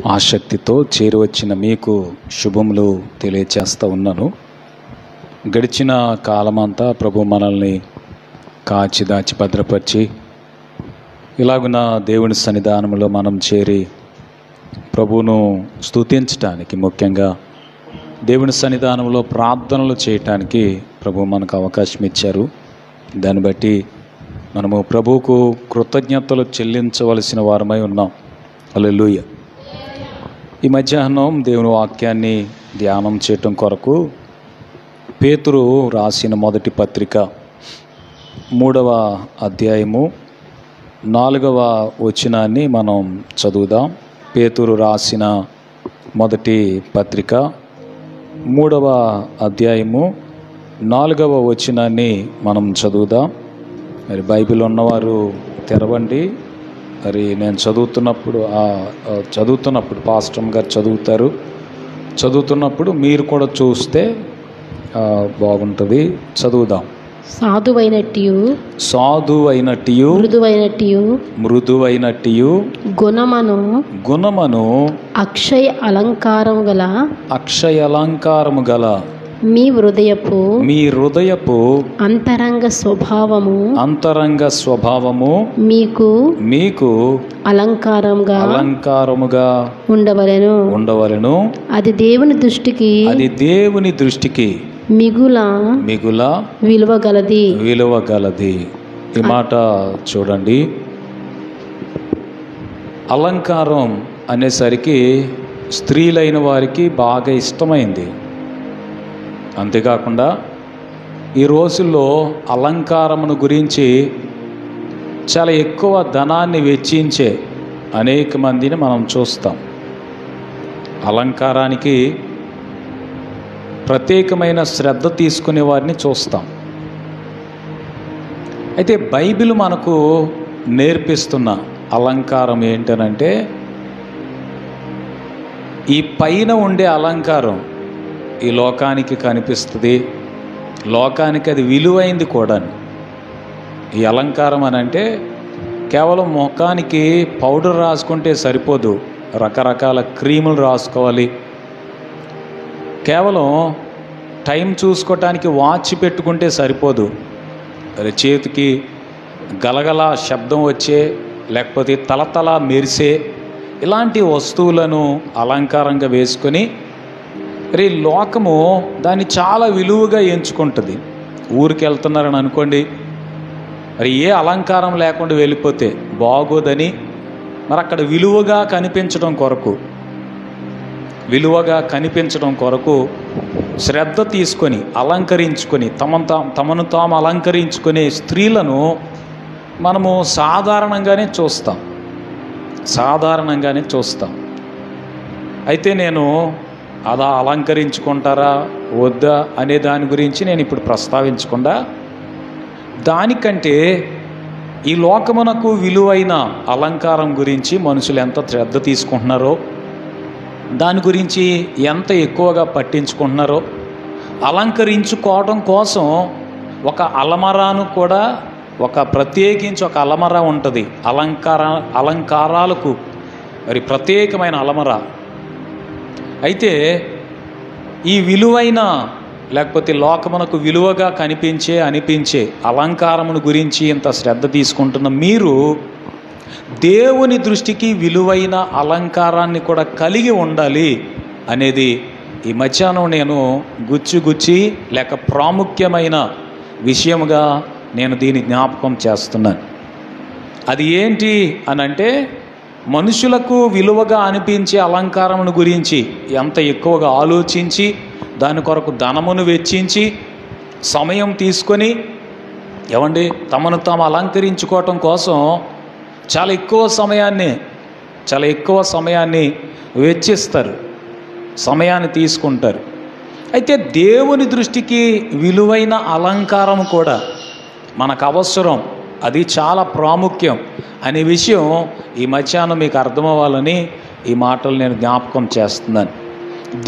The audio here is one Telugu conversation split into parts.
ఆసక్తితో చేరువచ్చిన మీకు శుభములు తెలియచేస్తూ ఉన్నాను. గడిచిన కాలమంతా ప్రభు మనల్ని కాచి దాచి భద్రపరిచి ఇలాగున దేవుని సన్నిధానంలో మనం చేరి ప్రభువును స్తుతించటానికి, ముఖ్యంగా దేవుని సన్నిధానంలో ప్రార్థనలు చేయటానికి ప్రభు మనకు అవకాశం ఇచ్చారు. దాన్ని బట్టి మనము ప్రభువుకు కృతజ్ఞతలు చెల్లించవలసిన వారమై ఉన్నాం. హల్లెలూయా. ఈ మధ్యాహ్నం దేవుని వాక్యాన్ని ధ్యానం చేయటం కొరకు పేతురు రాసిన మొదటి పత్రిక 3వ అధ్యాయము 4వ వచనాన్ని మనం చదువుదాం. పేతురు రాసిన మొదటి పత్రిక 3వ అధ్యాయము 4వ వచనాన్ని మనం చదువుదాం. మరి బైబిల్ ఉన్నవారు తెరవండి. మరి నేను చదువుతున్నప్పుడు పాస్టర్ గారు చదువుతున్నప్పుడు మీరు కూడా చూస్తే బాగుంటుంది. చదువుదాం. సాధువైనట్టియు మృదువైనట్టియు గుణమను అక్షయ అలంకారము గల మీ హృదయపు అంతరంగ స్వభావము మీకు అలంకారముగా ఉండవలెను. అది దేవుని దృష్టికి మిగుల విలువగలది. ఈ మాట చూడండి. అలంకారం అనేసరికి స్త్రీలైన వారికి బాగా ఇష్టమైంది. అంతేకాకుండా ఈ రోజుల్లో అలంకారమును గురించి చాలా ఎక్కువ ధనాన్ని వెచ్చించే అనేక మందిని మనం చూస్తాం. అలంకారానికి ప్రత్యేకమైన శ్రద్ధ తీసుకునే వారిని చూస్తాం. అయితే బైబిల్ మనకు నేర్పిస్తున్న అలంకారం ఏంటనంటే, ఈ పైన ఉండే అలంకారం ఈ లోకానికి కనిపిస్తుంది, లోకానికి అది విలువైంది కూడా. ఈ అలంకారం అని అంటే కేవలం ముఖానికి పౌడర్ రాసుకుంటే సరిపోదు, రకరకాల క్రీములు రాసుకోవాలి. కేవలం టైం చూసుకోవటానికి వాచ్ పెట్టుకుంటే సరిపోదు, చేతికి గలగల శబ్దం వచ్చే, లేకపోతే తలతల మెరిసే ఇలాంటి వస్తువులను అలంకారంగా వేసుకొని మరి లోకము దాన్ని చాలా విలువగా ఎంచుకుంటుంది. ఊరికి వెళ్తున్నారని అనుకోండి, మరి ఏ అలంకారం లేకుండా వెళ్ళిపోతే బాగోదని మరి అక్కడ విలువగా కనిపించడం కొరకు శ్రద్ధ తీసుకొని అలంకరించుకొని తమను తాము అలంకరించుకునే స్త్రీలను మనము సాధారణంగానే చూస్తాం. అయితే నేను అలా అలంకరించుకుంటారా వద్దా అనే దాని గురించి నేను ఇప్పుడు ప్రస్తావించకుండా, దానికంటే ఈ లోకమునకు విలువైన అలంకారం గురించి మనుషులు ఎంత శ్రద్ధ తీసుకుంటున్నారో, దాని గురించి ఎంత ఎక్కువగా పట్టించుకుంటున్నారో, అలంకరించుకోవడం కోసం ఒక అలమరాను కూడా ప్రత్యేకించి ఒక అలమరా ఉంటుంది. అలంకారాలకు మరి ప్రత్యేకమైన అలమరా. అయితే ఈ విలువైన లేకపోతే లోకమునకు విలువగా అనిపించే అలంకారమును గురించి ఇంత శ్రద్ధ తీసుకుంటున్న మీరు దేవుని దృష్టికి విలువైన అలంకారాన్ని కూడా కలిగి ఉండాలి అనేది ఈ మధ్యాహ్నం నేను గుచ్చి లేక ప్రాముఖ్యమైన విషయముగా నేను దీన్ని జ్ఞాపకం చేస్తున్నాను. అది ఏంటి అనంటే, మనుషులకు విలువగా అనిపించే అలంకారమును గురించి ఎంత ఎక్కువగా ఆలోచించి దాని కొరకు ధనమును వెచ్చించి సమయం తీసుకొని తమను తాము అలంకరించుకోవటం కోసం చాలా ఎక్కువ సమయాన్ని వెచ్చిస్తారు, సమయాన్ని తీసుకుంటారు. అయితే దేవుని దృష్టికి విలువైన అలంకారం కూడా మనకు అవసరం, అది చాలా ప్రాముఖ్యం అనే విషయం ఈ మధ్యాహ్నం మీకు అర్థమవ్వాలని ఈ మాటలు నేను జ్ఞాపకం చేస్తున్నాను.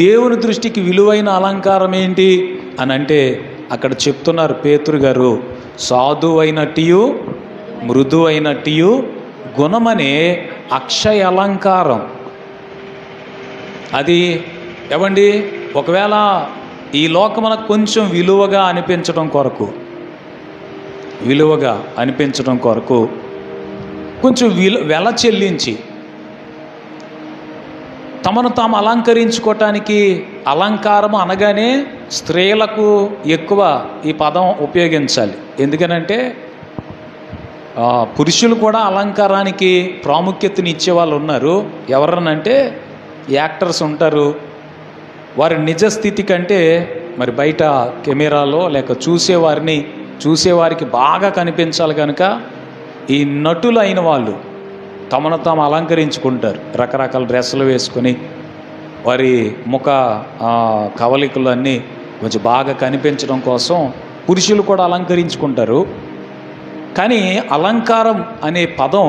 దేవుని దృష్టికి విలువైన అలంకారం ఏంటి అని అంటే అక్కడ చెప్తున్నారు పేతురు గారు, సాధువైనట్టియు మృదువైనట్టియు గుణమనే అక్షయ అలంకారం. అది ఏమండి, ఒకవేళ ఈ లోకమునకు కొంచెం విలువగా అనిపించడం కొరకు కొంచెం వెల చెల్లించి తమను తాము అలంకరించుకోవటానికి, అలంకారం అనగానే స్త్రీలకు ఎక్కువ ఈ పదం ఉపయోగించాలి. ఎందుకనంటే పురుషులు కూడా అలంకారానికి ప్రాముఖ్యతని ఇచ్చే వాళ్ళు ఉన్నారు. ఎవరనంటే యాక్టర్స్ ఉంటారు. వారి నిజ స్థితి కంటే మరి బయట కెమెరాలో లేక చూసేవారికి బాగా కనిపించాలి కనుక ఈ నటులు అయిన వాళ్ళు తమను తాము అలంకరించుకుంటారు. రకరకాల డ్రెస్సులు వేసుకొని వారి ముఖ కవలికలు అన్నీ కొంచెం బాగా కనిపించడం కోసం పురుషులు కూడా అలంకరించుకుంటారు. కానీ అలంకారం అనే పదం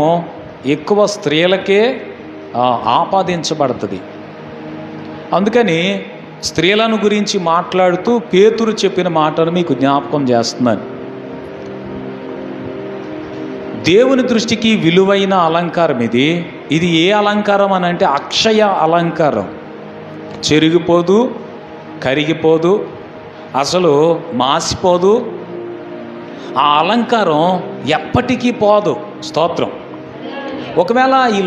ఎక్కువ స్త్రీలకే ఆపాదించబడుతుంది. అందుకని స్త్రీలను గురించి మాట్లాడుతూ పేతురు చెప్పిన మాటను మీకు జ్ఞాపకం చేస్తున్నాను. దేవుని దృష్టికి విలువైన అలంకారం ఇది ఏ అలంకారం అని అంటే అక్షయ అలంకారం. చెరిగిపోదు, కరిగిపోదు, అసలు మాసిపోదు. ఆ అలంకారం ఎప్పటికీ పోదు. స్తోత్రం. ఒకవేళ ఈ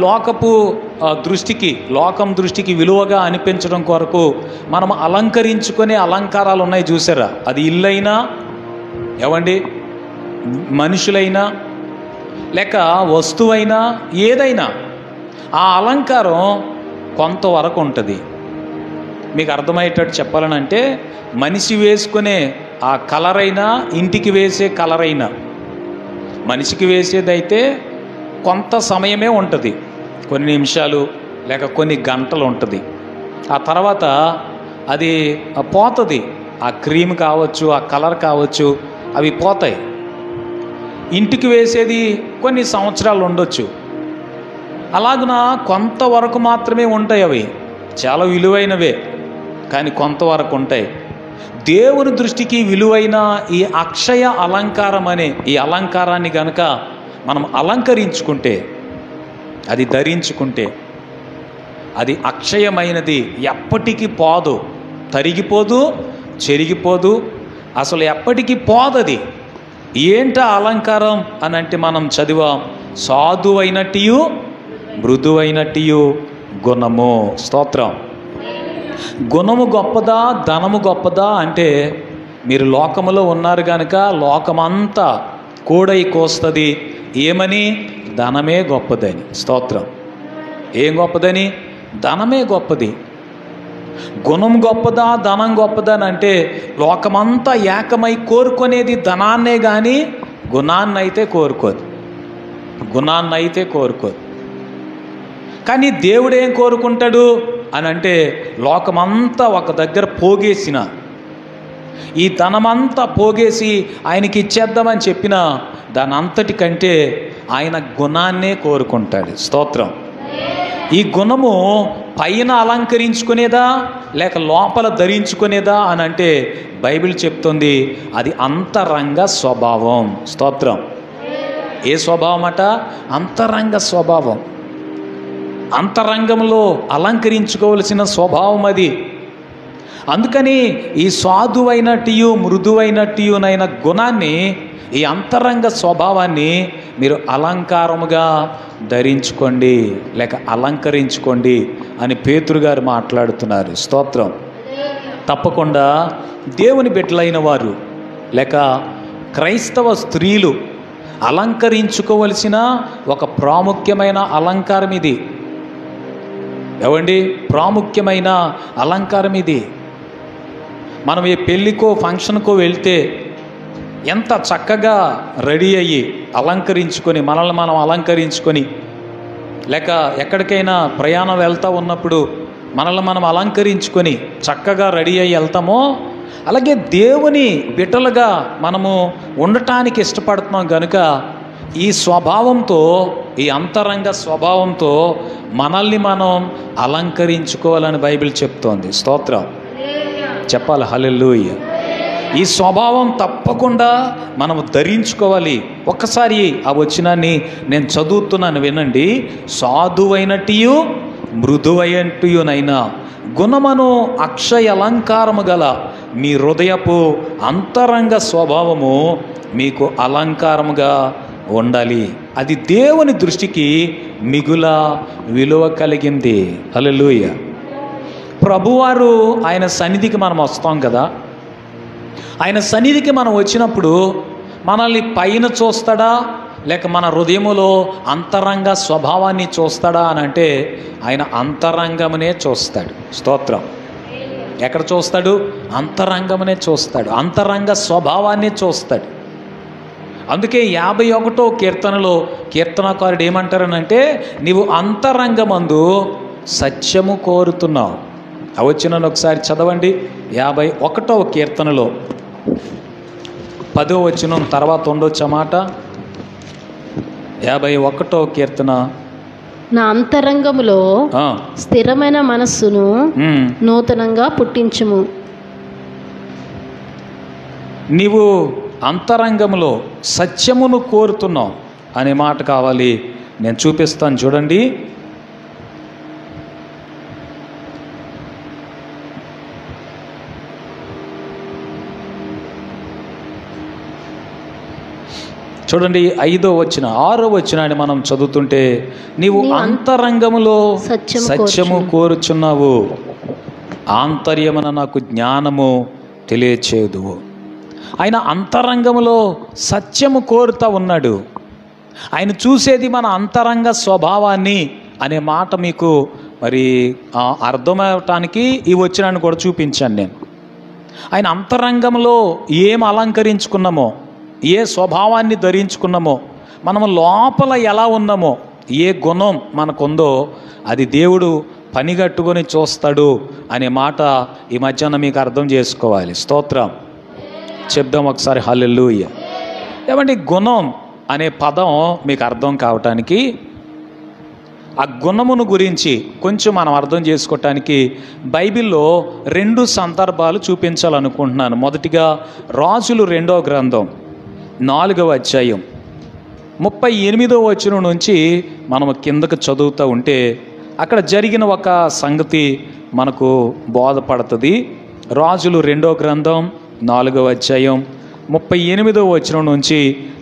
లోకం దృష్టికి విలువగా అనిపించడం కొరకు మనం అలంకరించుకునే అలంకారాలు ఉన్నాయి చూసారా, అది ఇల్లైనా ఏమండి, మనుషులైనా లేక వస్తువైనా ఏదైనా ఆ అలంకారం కొంతవరకు ఉంటుంది. మీకు అర్థమయ్యేటట్టు చెప్పాలనంటే మనిషి వేసుకునే ఆ కలర్ అయినా, ఇంటికి వేసే కలర్ అయినా, మనిషికి వేసేదైతే కొంత సమయమే ఉంటుంది, కొన్ని నిమిషాలు లేక కొన్ని గంటలు ఉంటుంది. ఆ తర్వాత అది పోతుంది. ఆ క్రీమ్ కావచ్చు, ఆ కలర్ కావచ్చు, అవి పోతాయి. ఇంటికి వేసేది కొన్ని సంవత్సరాలు ఉండొచ్చు. అలాగున కొంతవరకు మాత్రమే ఉంటాయి. అవి చాలా విలువైనవే, కానీ కొంతవరకు ఉంటాయి. దేవుని దృష్టికి విలువైన ఈ అక్షయ అలంకారం అనే ఈ అలంకారాన్ని గనక మనం అలంకరించుకుంటే, అది ధరించుకుంటే, అది అక్షయమైనది, ఎప్పటికీ పోదు, తరిగిపోదు, చెరిగిపోదు, అసలు ఎప్పటికీ పోదది. ఏంటా అలంకారం అని అంటే మనం చదివాం, సాధువైనట్టు మృదువైనట్టు గుణము. స్తోత్రం. గుణము గొప్పదా, ధనము గొప్పదా అంటే మీరు లోకములో ఉన్నారు కనుక లోకమంతా కూడై కోస్తుంది ఏమని? ధనమే గొప్పదని. స్తోత్రం. ఏం గొప్పదని? ధనమే గొప్పది. గుణం గొప్పదా, ధనం గొప్పదా అని అంటే లోకమంతా ఏకమై కోరుకునేది ధనాన్నే కానీ గుణాన్నైతే కోరుకోదు. కానీ దేవుడు ఏం కోరుకుంటాడు అని అంటే లోకమంతా ఒక దగ్గర పోగేసిన, ఈ ధనమంతా పోగేసి ఆయనకి ఇచ్చేద్దామని చెప్పిన దాని అంతటికంటే ఆయన గుణాన్నే కోరుకుంటాడు. స్తోత్రం. ఈ గుణము పైన అలంకరించుకునేదా లేక లోపల ధరించుకునేదా అని అంటే బైబిల్ చెప్తుంది అది అంతరంగ స్వభావం. స్తోత్రం. ఏ స్వభావం అట? అంతరంగ స్వభావం. అంతరంగంలో అలంకరించుకోవలసిన స్వభావం అది. అందుకని ఈ సాధువైనట్టు మృదువైనట్టునైన గుణాన్ని, ఈ అంతరంగ స్వభావాన్ని మీరు అలంకారముగా ధరించుకోండి లేక అలంకరించుకోండి అని పేతురు గారు మాట్లాడుతున్నారు. స్తోత్రం. తప్పకుండా దేవుని బిడ్డలైన వారు లేక క్రైస్తవ స్త్రీలు అలంకరించుకోవలసిన ఒక ప్రాముఖ్యమైన అలంకారం ఇది. ఏవండి, ప్రాముఖ్యమైన అలంకారం ఇది. మనం ఏ పెళ్ళికో ఫంక్షన్కో వెళ్తే ఎంత చక్కగా రెడీ అయ్యి అలంకరించుకొని, మనల్ని మనం అలంకరించుకొని, లేక ఎక్కడికైనా ప్రయాణం వెళ్తూ ఉన్నప్పుడు మనల్ని మనం అలంకరించుకొని చక్కగా రెడీ అయ్యి వెళ్తామో, అలాగే దేవుని బిడ్డలుగా మనము ఉండటానికి ఇష్టపడుతున్నాం కనుక ఈ స్వభావంతో, ఈ అంతరంగ స్వభావంతో మనల్ని మనం అలంకరించుకోవాలని బైబిల్ చెప్తోంది. స్తోత్రం. చెప్పాలి హల్లెలూయా. ఈ స్వభావం తప్పకుండా మనం ధరించుకోవాలి. ఒక్కసారి ఆ వచనాన్ని నేను చదువుతున్నాను, వినండి. సాధువైనట్టు మృదువైనట్టునైనా గుణమను అక్షయ అలంకారము గల మీ హృదయపు అంతరంగ స్వభావము మీకు అలంకారముగా ఉండాలి. అది దేవుని దృష్టికి మిగుల విలువ కలిగింది. హల్లెలూయా. ప్రభువారు ఆయన సన్నిధికి మనం వస్తాం కదా, ఆయన సన్నిధికి మనం వచ్చినప్పుడు మనల్ని పైన చూస్తాడా లేక మన హృదయములో అంతరంగ స్వభావాన్ని చూస్తాడా అని అంటే ఆయన అంతరంగమునే చూస్తాడు. స్తోత్రం. ఎక్కడ చూస్తాడు? అంతరంగమునే చూస్తాడు, అంతరంగ స్వభావాన్ని చూస్తాడు. అందుకే 51వ కీర్తనలో కీర్తనకారుడు ఏమంటారనంటే, నీవు అంతరంగమందు సత్యము కోరుతున్నావు. అవచ్చినను ఒకసారి చదవండి. 51వ కీర్తనలో 10వ వచనం తర్వాత ఉండొచ్చు మాట. 51వ కీర్తన. నా అంతరంగములో స్థిరమైన మనస్సును నూతనంగా పుట్టించుము. నీవు అంతరంగములో సత్యమును కోరుతున్నావు అనే మాట కావాలి. నేను చూపిస్తాను చూడండి. చూడండి 5వ వచనం 6వ వచనాన్ని మనం చదువుతుంటే, నీవు అంతరంగములో సత్యము కోరుచున్నావు, ఆంతర్యమున నాకు జ్ఞానము తెలియచేయదు. ఆయన అంతరంగములో సత్యము కోరుతా ఉన్నాడు. ఆయన చూసేది మన అంతరంగ స్వభావాన్ని అనే మాట మీకు మరి అర్థమవటానికి ఈ వచనాన్ని కూడా చూపించాను నేను. ఆయన అంతరంగంలో ఏం అలంకరించుకున్నామో, ఏ స్వభావాన్ని ధరించుకున్నామో, మనము లోపల ఎలా ఉన్నామో, ఏ గుణం మనకుందో అది దేవుడు పనిగట్టుకొని చూస్తాడు అనే మాట ఈ మధ్యాహ్నం మీకు అర్థం చేసుకోవాలి. స్తోత్రం చెప్దాం ఒకసారి. హల్లెలూయా. ఏమంటే గుణం అనే పదం మీకు అర్థం కావటానికి, ఆ గుణమును గురించి కొంచెం మనం అర్థం చేసుకోవటానికి బైబిల్లో 2 సందర్భాలు చూపించాలనుకుంటున్నాను. మొదటిగా రాజులు 2వ గ్రంథం 4వ అధ్యాయం 38వ వచనం నుంచి మనము కిందకు చదువుతూ ఉంటే అక్కడ జరిగిన ఒక సంగతి మనకు బోధపడుతుంది. రాజులు 2వ గ్రంథం 4వ అధ్యాయం 38వ వచనం నుంచి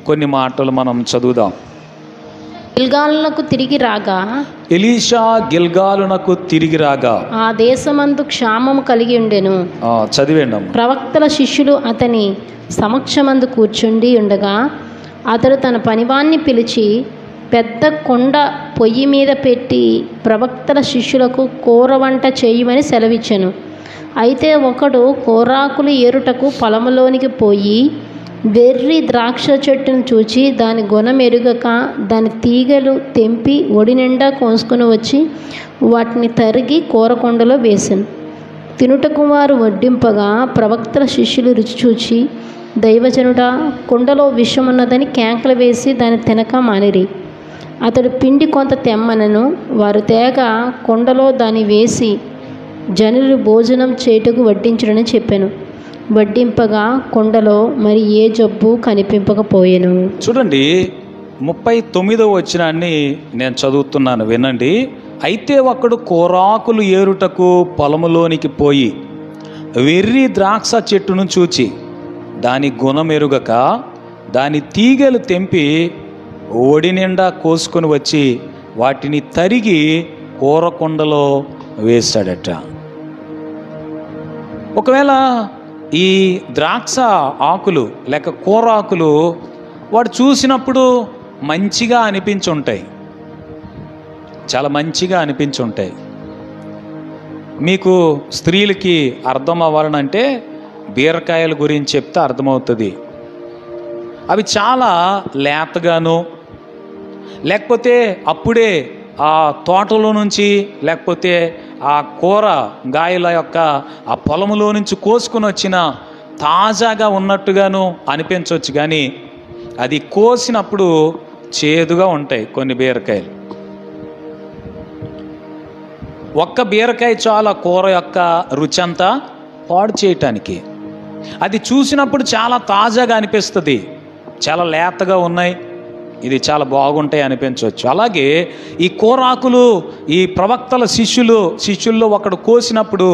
కొన్ని మాటలు మనం చదువుదాం. గిల్గాలునకు తిరిగి రాగా, ఎలీషా గిల్గాలునకు తిరిగి రాగా ఆ దేశమందు క్షామము కలిగి ఉండెను. చదివేండి. ప్రవక్తల శిష్యులు అతని సమక్షమందు కూర్చుండి ఉండగా అతడు తన పనివాన్ని పిలిచి పెద్ద కొండ పొయ్యి మీద పెట్టి ప్రవక్తల శిష్యులకు కూర వంట చేయమని సెలవిచ్చెను. అయితే ఒకడు కూరాకులు ఏరుటకు పొలంలోనికి పోయి వెర్రి ద్రాక్ష చెట్టును చూచి దాని గుణమెరుగక దాని తీగలు తెంపి ఒడి నిండా కోసుకుని వచ్చి వాటిని తరిగి కూరకొండలో వేసెను. తినుటకు వారు వడ్డింపగా ప్రవక్తల శిష్యులు రుచి చూచి, దైవజనుడా, కుండలో విషమున్నదని కేంకలు వేసి దాన్ని తినక మానిరి. అతడు పిండి కొంత తెమ్మనను. వారు తేగ కుండలో దాన్ని వేసి జనులు భోజనం చేయుటకు వడ్డించుడని చెప్పాను. వడ్డింపగా కుండలో మరి ఏ జబ్బు కనిపింపకపోయెను. చూడండి 39వ వచనాన్ని నేను చదువుతున్నాను, వినండి. అయితే ఒకడు కూరాకులు ఏరుటకు పొలములోనికి పోయి వెర్రి ద్రాక్ష చెట్టును చూచి దాని గుణమెరుగక దాని తీగలు తెంపి ఒడి నిండా కోసుకొని వచ్చి వాటిని తరిగి కూరకొండలో వేశాడట. ఒకవేళ ఈ ద్రాక్ష ఆకులు లేక కూరాకులు వాడు చూసినప్పుడు మంచిగా అనిపించుంటాయి, చాలా మంచిగా అనిపించుంటాయి. మీకు స్త్రీలకి అర్థం అవ్వాలనంటే బీరకాయల గురించి చెప్తే అర్థమవుతుంది. అవి చాలా లేతగాను, లేకపోతే అప్పుడే ఆ తోటలో నుంచి లేకపోతే ఆ కూర గాయల యొక్క ఆ పొలములో నుంచి కోసుకొని వచ్చిన తాజాగా ఉన్నట్టుగాను అనిపించవచ్చు. కానీ అది కోసినప్పుడు చేదుగా ఉంటాయి కొన్ని బీరకాయలు. ఒక్క బీరకాయ చాలా కూర యొక్క రుచి అంతా పాడు చేయటానికి. అది చూసినప్పుడు చాలా తాజాగా అనిపిస్తుంది, చాలా లేతగా ఉన్నాయి, ఇది చాలా బాగుంటాయి అనిపించవచ్చు. అలాగే ఈ కోరాకులు ఈ ప్రవక్తల శిష్యుల్లో ఒకడు కోసినప్పుడు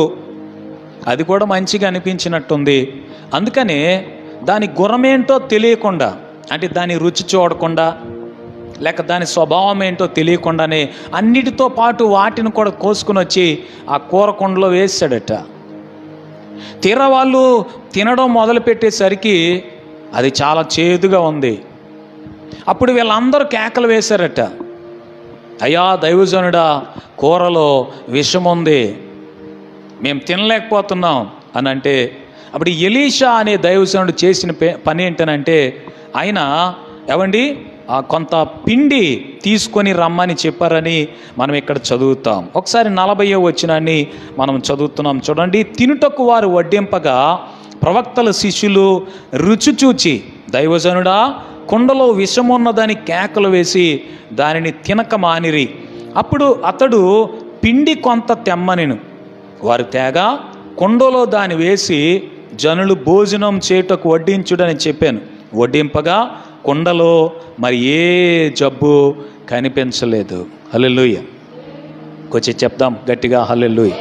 అది కూడా మంచిగా అనిపించినట్టుంది. అందుకనే దాని గుణమేంటో తెలియకుండా, అంటే దాని రుచి చూడకుండా లేక దాని స్వభావం ఏంటో తెలియకుండానే అన్నిటితో పాటు వాటిని కూడా కోసుకుని వచ్చి ఆ కూర కుండలో వేసాడట. తీరా వాళ్ళు తినడం మొదలుపెట్టేసరికి అది చాలా చేదుగా ఉంది. అప్పుడు వీళ్ళందరూ కేకలు వేశారట, అయ్యా దైవజనుడా, కూరలో విషం ఉంది, మేము తినలేకపోతున్నాం అని అంటే, అప్పుడు ఎలీషా అనే దైవజనుడు చేసిన పని ఏంటనంటే, ఆయన ఏమండి కొంత పిండి తీసుకొని రమ్మని చెప్పారని మనం ఇక్కడ చదువుతాం. ఒకసారి 40వ వచనాన్ని మనం చదువుతున్నాం చూడండి. తినుటకు వారు వడ్డింపగా ప్రవక్తల శిష్యులు రుచి చూచి, దైవజనుడా, కుండలో విషమున్నదని కేకలు వేసి దానిని తినక మానిరి. అప్పుడు అతడు పిండి కొంత తెమ్మనెను. వారు తేగా కుండలో దాన్ని వేసి జనులు భోజనం చేయుటకు వడ్డించుడని చెప్పాను. వడ్డింపగా కుండలో మరి ఏ జబ్బు కనిపించలేదు. హల్లెలూయా. కొంచెం చెప్దాం గట్టిగా, హల్లెలూయా.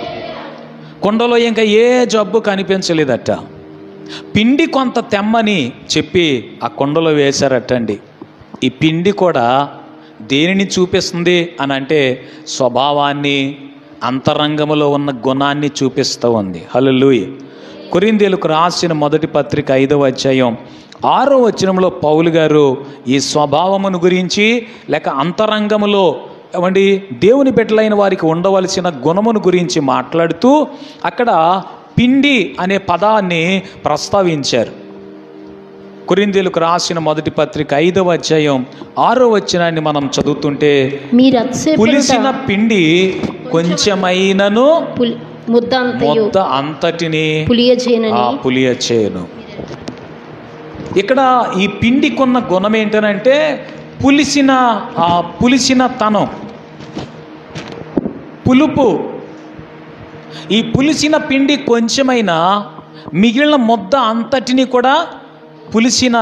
కుండలో ఇంకా ఏ జబ్బు కనిపించలేదట. పిండి కొంత తెమ్మని చెప్పి ఆ కుండలో వేశారటండి. ఈ పిండి కూడా దేనిని చూపిస్తుంది అని అంటే, స్వభావాన్ని, అంతరంగంలో ఉన్న గుణాన్ని చూపిస్తూ ఉంది. హల్లెలూయా. కొరింథీయులకు రాసిన మొదటి పత్రిక 5వ అధ్యాయం 6వ వచనంలో పౌలు గారు ఈ స్వభావమును గురించి లేక అంతరంగములో ఏమండి దేవుని బిడ్డలైన వారికి ఉండవలసిన గుణమును గురించి మాట్లాడుతూ అక్కడ పిండి అనే పదాన్ని ప్రస్తావించారు. కొరింథీయులకు రాసిన మొదటి పత్రిక 5వ అధ్యాయం 6వ వచనాన్ని మనం చదువుతుంటే, పులిసిన పిండి కొంచెమైనను ముద్ద అంతటిని పులియచేయను. ఇక్కడ ఈ పిండికున్న గుణం ఏంటనంటే పులిసిన తనం, పులుపు. ఈ పులిసిన పిండి కొంచెమైనా మిగిలిన ముద్ద అంతటిని కూడా పులిసిన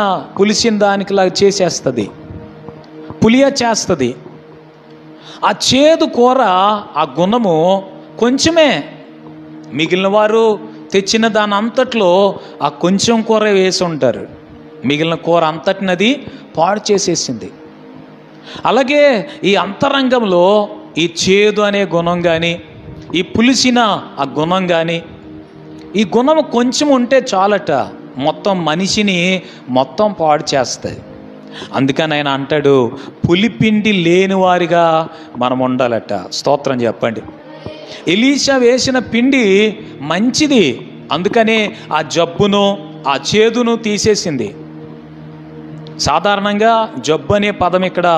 దానికిలా చేసేస్తుంది, పులియ చేస్తుంది. ఆ చేదు కూర ఆ గుణము కొంచెమే, మిగిలిన వారు తెచ్చిన దాని అంతట్లో ఆ కొంచెం కూర వేసి ఉంటారు, మిగిలిన కూర అంతటినది పాడు చేసేసింది. అలాగే ఈ అంతరంగంలో ఈ చేదు అనే గుణం కానీ, ఈ పులిసిన ఆ గుణం కానీ, ఈ గుణం కొంచెం ఉంటే చాలట, మొత్తం మనిషిని మొత్తం పాడు చేస్తుంది. అందుకని ఆయన అంటాడు, పులిపిండి లేని వారిగా మనం ఉండాలట. స్తోత్రం చెప్పండి. ఎలీషా వేసిన పిండి మంచిది, అందుకనే ఆ జబ్బును ఆ చేదును తీసేసింది. సాధారణంగా జబ్బు అనే పదం ఇక్కడ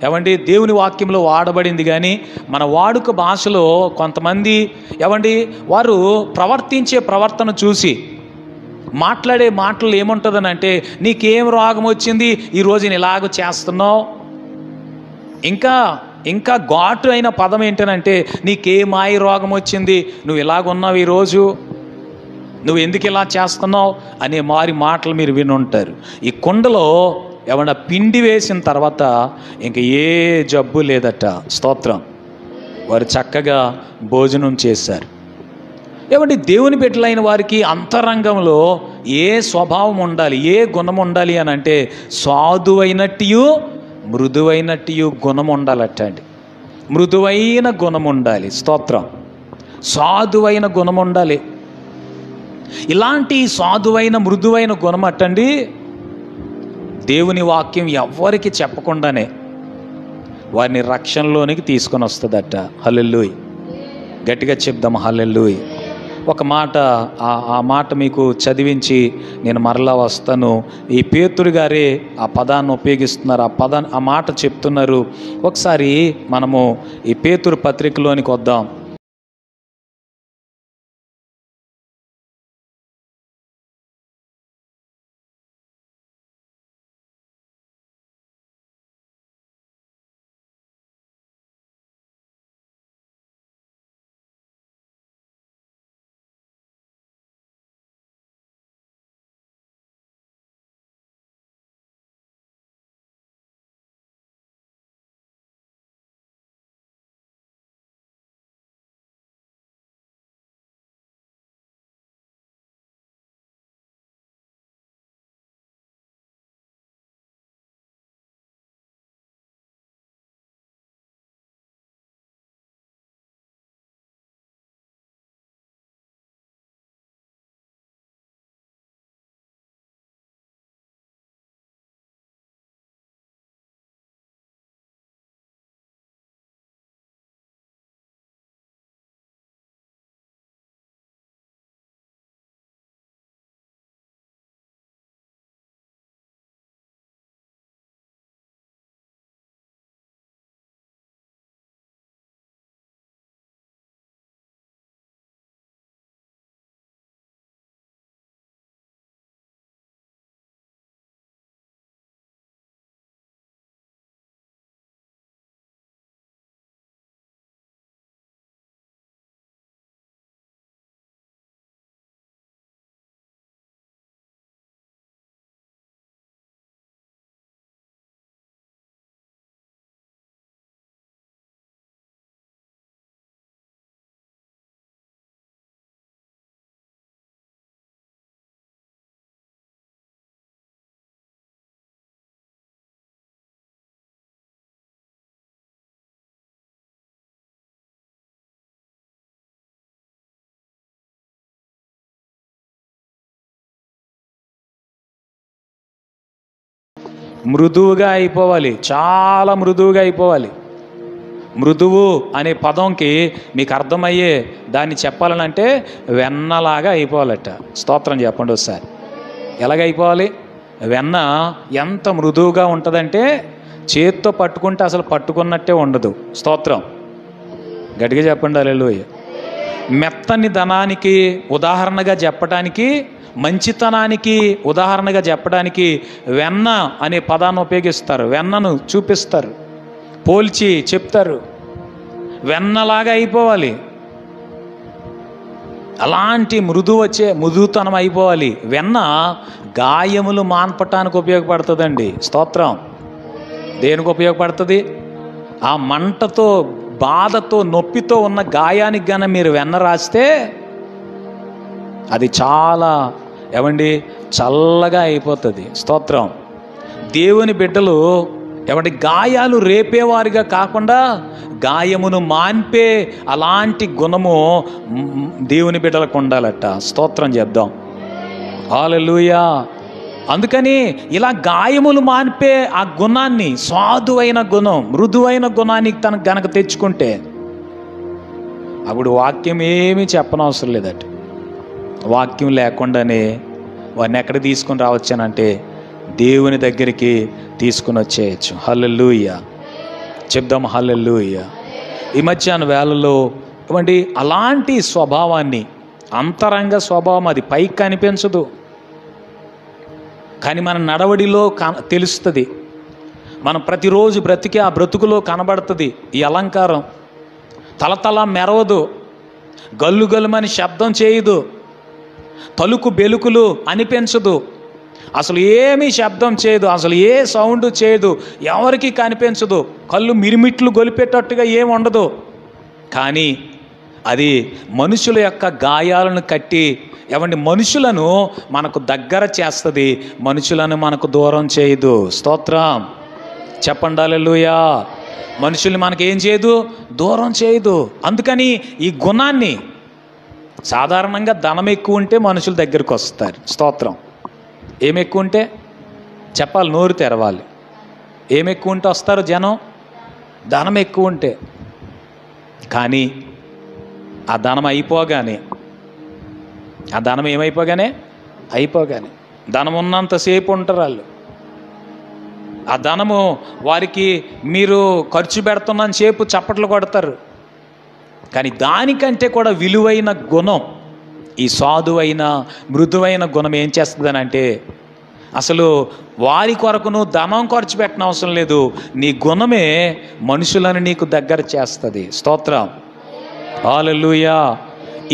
ఏమండి దేవుని వాక్యంలో వాడబడింది, కానీ మన వాడుక భాషలో కొంతమంది ఏమండి వారు ప్రవర్తించే ప్రవర్తన చూసి మాట్లాడే మాటలు ఏముంటుందని అంటే, నీకేం రోగం వచ్చింది, ఈరోజు నేను ఇలాగ చేస్తున్నావు. ఇంకా ఘాటు అయిన పదం ఏంటనంటే, నీకే మాయ రోగం వచ్చింది, నువ్వు ఇలాగున్నావు, ఈరోజు నువ్వు ఎందుకు ఇలా చేస్తున్నావు అనే మాటలు మీరు వినుంటారు. ఈ కుండలో ఏమన్నా పిండి వేసిన తర్వాత ఇంక ఏ జబ్బు లేదట. స్తోత్రం. వారు చక్కగా భోజనం చేశారు. ఏమంటే దేవుని బిడ్డలైన వారికి అంతరంగంలో ఏ స్వభావం ఉండాలి, ఏ గుణం ఉండాలి అని అంటే, సాధువైనట్టు మృదువైనట్టు గుణం ఉండాలట అండి. మృదువైన గుణం ఉండాలి. స్తోత్రం. సాధువైన గుణం ఉండాలి. ఇలాంటి సాధువైన మృదువైన గుణం అట్టండి దేవుని వాక్యం ఎవ్వరికి చెప్పకుండానే వారిని రక్షణలోనికి తీసుకొని వస్తుందట. హల్లెలూయా. గట్టిగా చెప్దాం, హల్లెలూయా. ఒక మాట ఆ మాట మీకు చదివించి నేను మరలా వస్తాను. ఈ పేతురు గారే ఆ పదాన్ని ఉపయోగిస్తున్నారు, ఆ మాట చెప్తున్నారు. ఒకసారి మనము ఈ పేతురు పత్రికలోనికి వద్దాం. మృదువుగా అయిపోవాలి, చాలా మృదువుగా అయిపోవాలి. మృదువు అనే పదంకి మీకు అర్థమయ్యే దాన్ని చెప్పాలనంటే వెన్నలాగా అయిపోవాలట. స్తోత్రం చెప్పండి ఒకసారి. ఎలాగైపోవాలి? వెన్న ఎంత మృదువుగా ఉంటుందంటే చేత్తో పట్టుకుంటే అసలు పట్టుకున్నట్టే ఉండదు. స్తోత్రం గట్టిగా చెప్పండి హల్లెలూయా. మెత్తని ధనానికి ఉదాహరణగా చెప్పడానికి, మంచితనానికి ఉదాహరణగా చెప్పడానికి వెన్న అనే పదాన్ని ఉపయోగిస్తారు. వెన్నను చూపిస్తారు, పోల్చి చెప్తారు. వెన్నలాగా అయిపోవాలి, అలాంటి మృదుతనం అయిపోవాలి. వెన్న గాయములు మాన్పటానికి ఉపయోగపడుతుందండి. స్తోత్రం. దేనికి ఉపయోగపడుతుంది? ఆ మంటతో, బాధతో, నొప్పితో ఉన్న గాయానికి గాన మీరు వెన్న రాస్తే అది చాలా చల్లగా అయిపోతుంది. స్తోత్రం. దేవుని బిడ్డలు గాయాలు రేపేవారిగా కాకుండా గాయమును మాన్పే అలాంటి గుణము దేవుని బిడ్డలకు ఉండాలట. స్తోత్రం చెప్దాం. హల్లెలూయా. అందుకని ఇలా గాయములు మాన్పే ఆ గుణాన్ని, సాధువైన గుణం, మృదువైన గుణాన్ని తనకు గనక తెచ్చుకుంటే అప్పుడు వాక్యం ఏమీ చెప్పనవసరం లేదట. వాక్యం లేకుండానే వారిని ఎక్కడ తీసుకుని రావచ్చానంటే దేవుని దగ్గరికి తీసుకుని వచ్చేయచ్చు. హల్లెలూయా చెప్దాం. హల్లెలూయా. ఈ మధ్యాహ్న వేళల్లో అలాంటి స్వభావాన్ని, అంతరంగ స్వభావం, అది పైకి కనిపించదు కానీ మన నడవడిలో తెలుస్తుంది. మనం ప్రతిరోజు బ్రతికే ఆ బ్రతుకులో కనబడుతుంది. ఈ అలంకారం తలతల మెరవదు, గల్లు గల్లుమని శబ్దం చేయదు, తలుకు బెలుకులు అనిపించదు, అసలు ఏమీ శబ్దం చేయదు, అసలు ఏ సౌండ్ చేయదు, ఎవరికి కనిపించదు, కళ్ళు మిరిమిట్లు గొలిపేటట్టుగా ఏమి ఉండదు. కానీ అది మనుషుల యొక్క గాయాలను కట్టి మనుషులను మనకు దగ్గర చేస్తుంది, మనుషులను మనకు దూరం చేయదు. స్తోత్రం చెప్పండి హల్లెలూయా. మనుషుల్ని మనకేం చేయదు? దూరం చేయదు. అందుకని ఈ గుణాన్ని, సాధారణంగా ధనం ఎక్కువ ఉంటే మనుషుల దగ్గరికి వస్తారు. స్తోత్రం. ఏమి ఎక్కువ ఉంటే చెప్పాలి, నోరు తెరవాలి. ఏమి ఎక్కువ ఉంటే వస్తారు జనం? ధనం ఎక్కువ ఉంటే. కానీ ఆ ధనం అయిపోగానే, ఆ ధనం ఏమైపోగానే ధనం ఉన్నంతసేపు ఉంటారు వాళ్ళు. ఆ ధనము వారికి మీరు ఖర్చు పెడుతున్నంత సేపు చప్పట్లు కొడతారు. కానీ దానికంటే కూడా విలువైన గుణం, ఈ సాధువైన మృదువైన గుణం ఏం చేస్తుందని అంటే, అసలు వారి కొరకు నువ్వు ధనం ఖర్చు పెట్టిన అవసరం లేదు, నీ గుణమే మనుషులను నీకు దగ్గర చేస్తుంది. స్తోత్రం. హల్లెలూయా.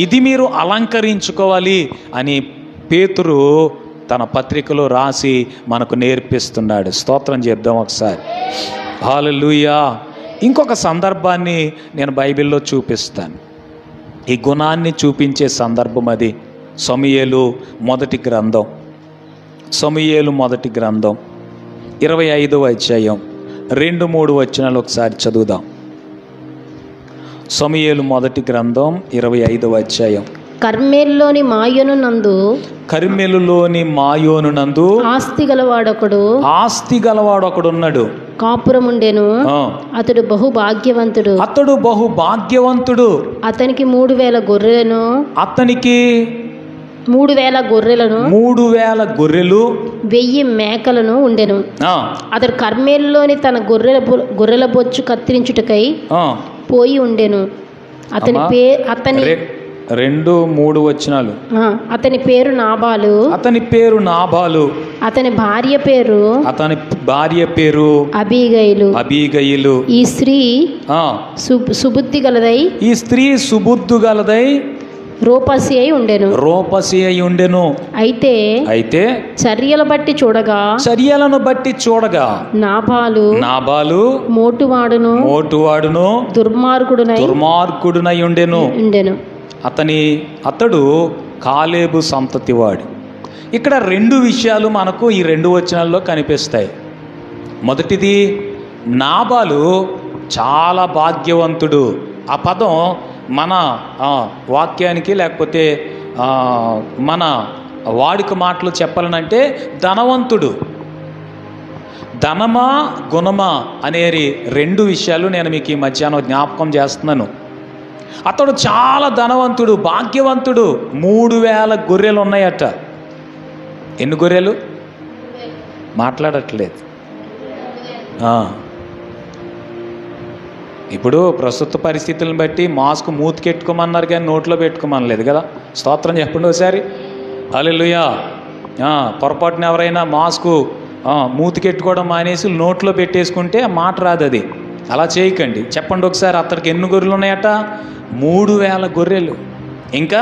ఇది మీరు అలంకరించుకోవాలి అని పేతురు తన పత్రికలో రాసి మనకు నేర్పిస్తున్నాడు. స్తోత్రం చెప్దాం ఒకసారి. హల్లెలూయా. ఇంకొక సందర్భాన్ని నేను బైబిల్లో చూపిస్తాను. ఈ గుణాన్ని చూపించే సందర్భం అది సమూయేలు మొదటి గ్రంథం. సమూయేలు మొదటి గ్రంథం 25వ అధ్యాయం 2-3 వచనాలు ఒకసారి చదువుదాం. సమూయేలు మొదటి గ్రంథం 25వ అధ్యాయం. కర్మెలులోని మాయోనునందు ఆస్తి గలవాడొకడున్నాడు, కాపురముండెను. అతడు బహుభాగ్యవంతుడు. అతనికి 3000 గొర్రెలను, 3000 గొర్రెలు, 1000 మేకలను ఉండెను. అతడు కర్మెలులోని తన గొర్రెల బొచ్చు కత్తిరించుటకై పోయి ఉండెను. అతని 2-3 వచనాలు. అతని పేరు నాబాలు. అతని భార్య పేరు అబీగయిలు. ఈ స్త్రీ సుబుద్ధి గలదై రూపసి అయి ఉండెను. అయితే చర్యలను బట్టి చూడగా నాబాలు మోటువాడును దుర్మార్గుడునై ఉండెను. అతడు కాలేబు సంతతివాడు. ఇక్కడ 2 విషయాలు మనకు ఈ 2 వచనాల్లో కనిపిస్తాయి. మొదటిది, నాబాలు చాలా భాగ్యవంతుడు. ఆ పదం మన వాక్యానికి లేకపోతే మన వాడుక మాటలు చెప్పాలనంటే ధనవంతుడు. ధనమా గుణమా అనేవి రెండు విషయాలు నేను మీకు ఈ మధ్యాహ్నం జ్ఞాపకం చేస్తున్నాను. అతడు చాలా ధనవంతుడు, భాగ్యవంతుడు. 3000 గొర్రెలు ఉన్నాయట. ఎన్ని గొర్రెలు? మాట్లాడట్లేదు. ఇప్పుడు ప్రస్తుత పరిస్థితులను బట్టి మాస్క్ మూతికెట్టుకోమన్నారు కానీ నోట్లో పెట్టుకోమనలేదు కదా. స్తోత్రం చెప్పండి ఒకసారి. హల్లెలూయా. పొరపాటున ఎవరైనా మాస్కు మూతికెట్టుకోవడం మానేసి నోట్లో పెట్టేసుకుంటే ఆ మాట రాదు. అది అలా చేయకండి. చెప్పండి ఒకసారి. అతడికి ఎన్ని గొర్రెలు ఉన్నాయట? 3000 గొర్రెలు, ఇంకా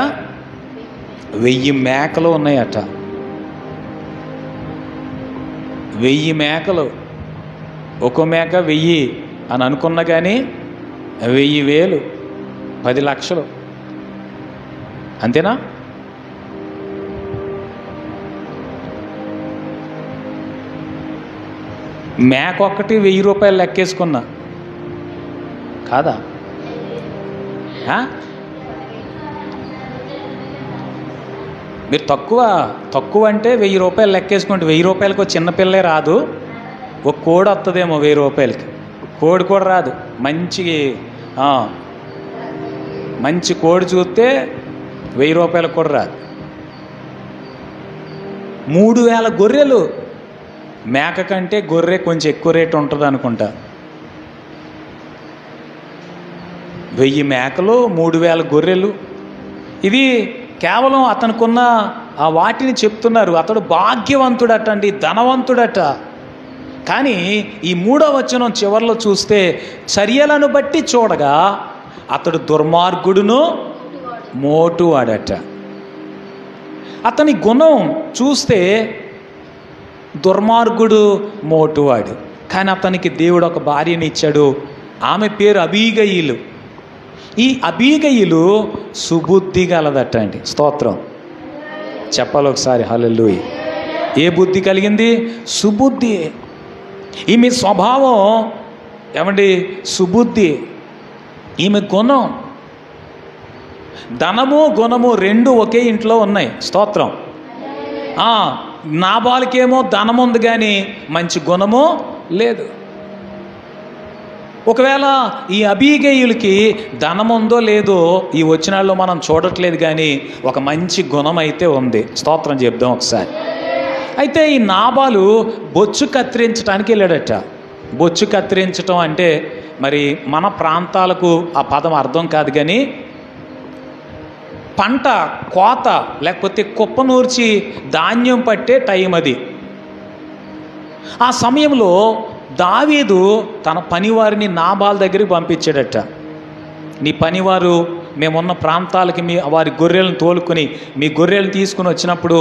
1000 మేకలు ఉన్నాయట. 1000 మేకలు. ఒక్కో మేక 1000 అని అనుకున్నా కానీ 1000,000, 10 లక్షలు, అంతేనా? మేక ఒక్కటి 1000 రూపాయలు లెక్కేసుకున్నా కాదా? మీరు తక్కువ అంటే 1000 రూపాయలు లెక్కేసుకోండి. 1000 రూపాయలకి ఒక చిన్నపిల్లే రాదు. ఒక కోడి వస్తుందేమో 1000 రూపాయలకి. కోడి కూడా రాదు. మంచి కోడి చూస్తే 1000 రూపాయలకు కూడా రాదు. 3000 గొర్రెలు. మేక కంటే గొర్రె కొంచెం ఎక్కువ రేటు ఉంటుంది అనుకుంటా. 1000 మేకలు, 3000 గొర్రెలు. ఇది కేవలం అతనుకున్న ఆ వాటిని చెప్తున్నారు. అతడు భాగ్యవంతుడట అండి, ధనవంతుడట. కానీ ఈ 3వ వచనం చివరిలో చూస్తే చర్యలను బట్టి చూడగా అతడు దుర్మార్గుడును మోటువాడట. అతని గుణం చూస్తే దుర్మార్గుడు, మోటువాడు. కానీ అతనికి దేవుడు ఒక భార్యని ఇచ్చాడు. ఆమె పేరు అబీగయిలు. ఈ అబీగయిలు సుబుద్ధి గలదట అండి. స్తోత్రం చెప్పాలి ఒకసారి. హల్లెలూయా. ఏ బుద్ధి కలిగింది? సుబుద్ధి. ఈమె స్వభావం ఏమండి? సుబుద్ధి. ఈమె గుణం, ధనము గుణము రెండు ఒకే ఇంట్లో ఉన్నాయి. స్తోత్రం. నాబాలుకేమో ధనం ఉంది కానీ మంచి గుణము లేదు. ఒకవేళ ఈ అబీగయిలుకి ధనం ఉందో లేదో ఈ వచనాల్లో మనం చూడట్లేదు, కానీ ఒక మంచి గుణం అయితే ఉంది. స్తోత్రం చెప్దాం ఒకసారి. అయితే ఈ నాబాలు బొచ్చు కత్తిరించడానికి వెళ్ళాడట. బొచ్చు కత్తిరించటం అంటే మరి మన ప్రాంతాలకు ఆ పదం అర్థం కాదు, కానీ పంట కోత లేకపోతే కుప్పనూర్చి ధాన్యం పట్టే టైం అది. ఆ సమయంలో దావీదు తన పనివారిని నాబాల్ దగ్గరికి పంపించాడట. నీ పనివారు మేమున్న ప్రాంతాలకి వారి గొర్రెలను తోలుకొని మీ గొర్రెలను తీసుకుని వచ్చినప్పుడు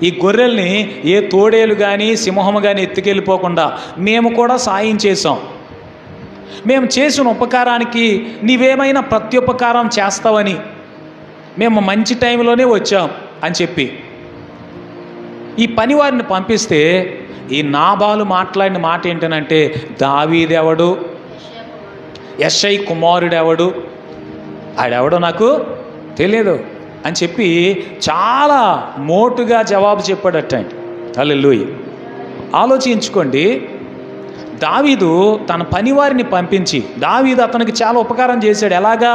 ఈ గొర్రెల్ని ఏ తోడేలు కానీ సింహము కానీ ఎత్తుకెళ్ళిపోకుండా మేము కూడా సాయం చేసాం. మేము చేసిన ఉపకారానికి నీవేమైనా ప్రత్యుపకారం చేస్తావని మేము మంచి టైంలోనే వచ్చాం అని చెప్పి ఈ పనివారిని పంపిస్తే ఈ నాబాలు మాట్లాడిన మాట ఏంటనంటే, దావీదెవడు, యెషై కుమారుడెవడు, ఆడెవడో నాకు తెలియదు అని చెప్పి చాలా మోటుగా జవాబు చెప్పాడటండి. హల్లెలూయా. ఆలోచించుకోండి. దావీదు తన పనివారిని పంపించి, దావీదు అతనికి చాలా ఉపకారం చేశాడు. ఎలాగా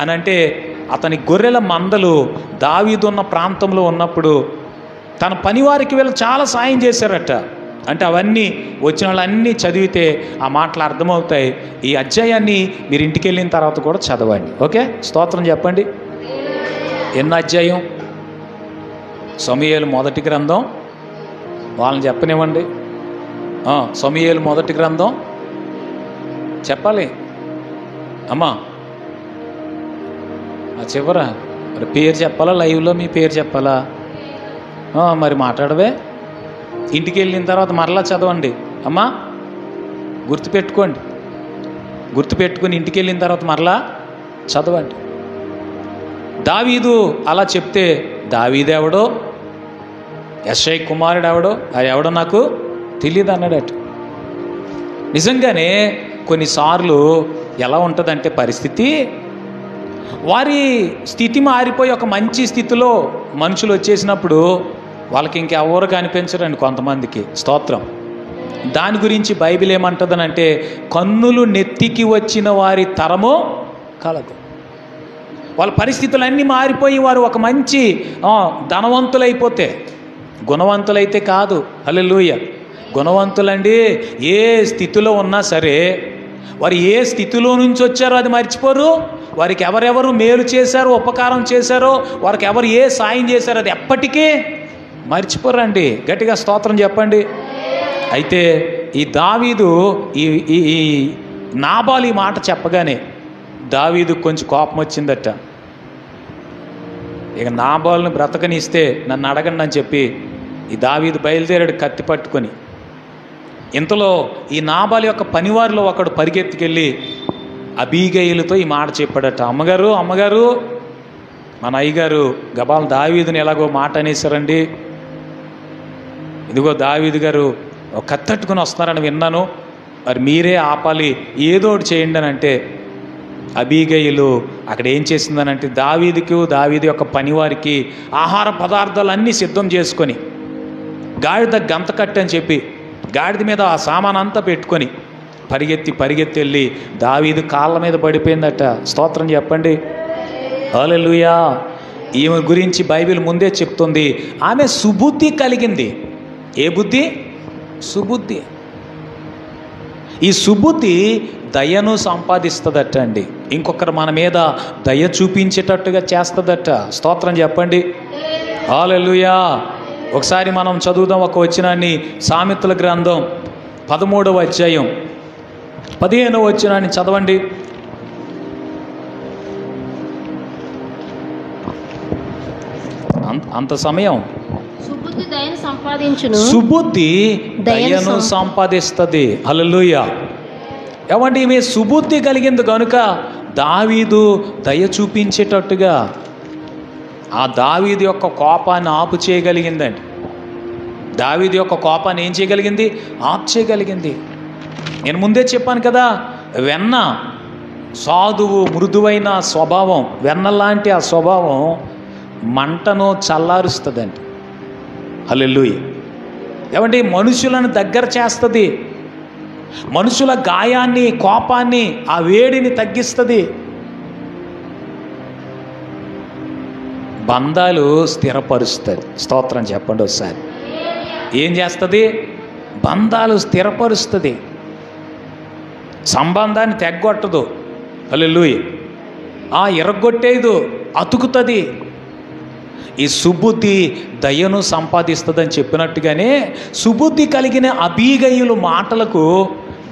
అనంటే, అతని గొర్రెల మందలు దావీదున్న ప్రాంతంలో ఉన్నప్పుడు తన పనివారికి వీళ్ళు చాలా సాయం చేశారట. అంటే అవన్నీ వచ్చిన వాళ్ళన్నీ చదివితే ఆ మాటలు అర్థమవుతాయి. ఈ అధ్యాయాన్ని మీరు ఇంటికి వెళ్ళిన తర్వాత కూడా చదవండి. ఓకే, స్తోత్రం చెప్పండి. ఎన్నో అధ్యాయం? సమూయేలు మొదటి గ్రంథం. వాళ్ళని చెప్పనివ్వండి. సమూయేలు మొదటి గ్రంథం చెప్పాలి అమ్మా. చివరా మరి పేరు చెప్పాలా? లైవ్లో మీ పేరు చెప్పాలా? మరి మాట్లాడవే. ఇంటికి వెళ్ళిన తర్వాత మరలా చదవండి అమ్మా. గుర్తుపెట్టుకొని ఇంటికి వెళ్ళిన తర్వాత మరలా చదవండి. దావీదు అలా చెప్తే, దావీదెవడో, యెషై కుమారుడు ఎవడో, అది ఎవడో నాకు తెలియదు అన్నాడట. నిజంగానే కొన్నిసార్లు ఎలా ఉంటుందంటే పరిస్థితి, వారి స్థితి మారిపోయి ఒక మంచి స్థితిలో మనుషులు వచ్చేసినప్పుడు వాళ్ళకి ఇంకెవరు కనిపించరండి కొంతమందికి. స్తోత్రం. దాని గురించి బైబిల్ ఏమంటుందనంటే, కన్నులు నెత్తికి వచ్చిన వారి తరము కలదు. వాళ్ళ పరిస్థితులన్నీ మారిపోయి వారు ఒక మంచి ధనవంతులైపోతే, గుణవంతులైతే కాదు. హల్లెలూయా. గుణవంతులండి ఏ స్థితిలో ఉన్నా సరే, వారు ఏ స్థితిలో నుంచి వచ్చారో అది మర్చిపోరు. వారికి ఎవరెవరు మేలు చేశారో, ఉపకారం చేశారో, వారికి ఎవరు ఏ సాయం చేశారో అది ఎప్పటికీ మర్చిపోరండి. గట్టిగా స్తోత్రం చెప్పండి. అయితే ఈ దావీదు ఈ నాబాలు ఈ మాట చెప్పగానే దావీదు కొంచెం కోపం వచ్చిందట. ఇక నాబాలుని బ్రతకనిస్తే నన్ను అడగండి అని చెప్పి ఈ దావీదు బయలుదేరాడు కత్తి పట్టుకొని. ఇంతలో ఈ నాబాలు యొక్క పనివారిలో ఒకడు పరిగెత్తుకెళ్ళి అబీగయిలతో ఈ మాట చెప్పాడట. అమ్మగారు అమ్మగారు, మన అయ్యగారు గబాల్ దావీదుని ఎలాగో మాట అనేసారండి. ఇదిగో దావీదు గారు ఒక కత్తట్టుకుని వస్తున్నారని విన్నాను, మరి మీరే ఆపాలి, ఏదో ఒకటి చేయండి అని అంటే, అబీగయిలు అక్కడ ఏం చేసిందనంటే దావీదు యొక్క పనివారికి ఆహార పదార్థాలన్నీ సిద్ధం చేసుకొని, గాడిద గంత కట్టని చెప్పి గాడిద మీద ఆ సామాన్ అంతా పెట్టుకొని పరిగెత్తి వెళ్ళి దావీదు కాళ్ళ మీద పడిపోయిందట. స్తోత్రం చెప్పండి. హల్లెలూయా. ఈమె గురించి బైబిల్ ముందే చెప్తుంది, ఆమె సుబుద్ధి కలిగింది. ఏ బుద్ధి? సుబుద్ధి. ఈ సుబుద్ధి దయను సంపాదిస్తుందట అండి. ఇంకొకరు మన మీద దయ చూపించేటట్టుగా చేస్తుందట. స్తోత్రం చెప్పండి. హల్లెలూయా. ఒకసారి మనం చదువుదాం ఒక వచనాన్ని, సామెతల గ్రంథం 13వ అధ్యాయం 15వ వచనాన్ని చదవండి. అంత సమయం. సుబుద్ధి దయను సంపాదించును. సుబుద్ధి దయను సంపాదిస్తుంది. హల్లెలూయా. ఏమంటే ఈమె సుబుద్ధి కలిగింది కనుక దావీదు దయ చూపించేటట్టుగా ఆ దావీదు యొక్క కోపాన్ని ఆపు చేయగలిగిందండి. దావీదు యొక్క కోపాన్ని ఏం చేయగలిగింది? ఆపు చేయగలిగింది. నేను ముందే చెప్పాను కదా, వెన్న సాధువు మృదువైన స్వభావం, వెన్న లాంటి ఆ స్వభావం మంటను చల్లారుస్తుందండి. హల్లెలూయా. ఏమంటే మనుషులను దగ్గర చేస్తుంది, మనుషుల గాయాన్ని, కోపాన్ని, ఆ వేడిని తగ్గిస్తుంది. బంధాలు స్థిరపరుస్తుంది. స్తోత్రం చెప్పండి ఒకసారి. ఏం చేస్తుంది? బంధాలు స్థిరపరుస్తుంది, సంబంధాన్ని తెగ్గొట్టదు. హల్లెలూయా. ఎరగొట్టేదు, అతుకుతుంది. ఈ సుబుద్ధి దయను సంపాదిస్తుందని చెప్పినట్టుగానే సుబుద్ధి కలిగిన అబీగయిలు మాటలకు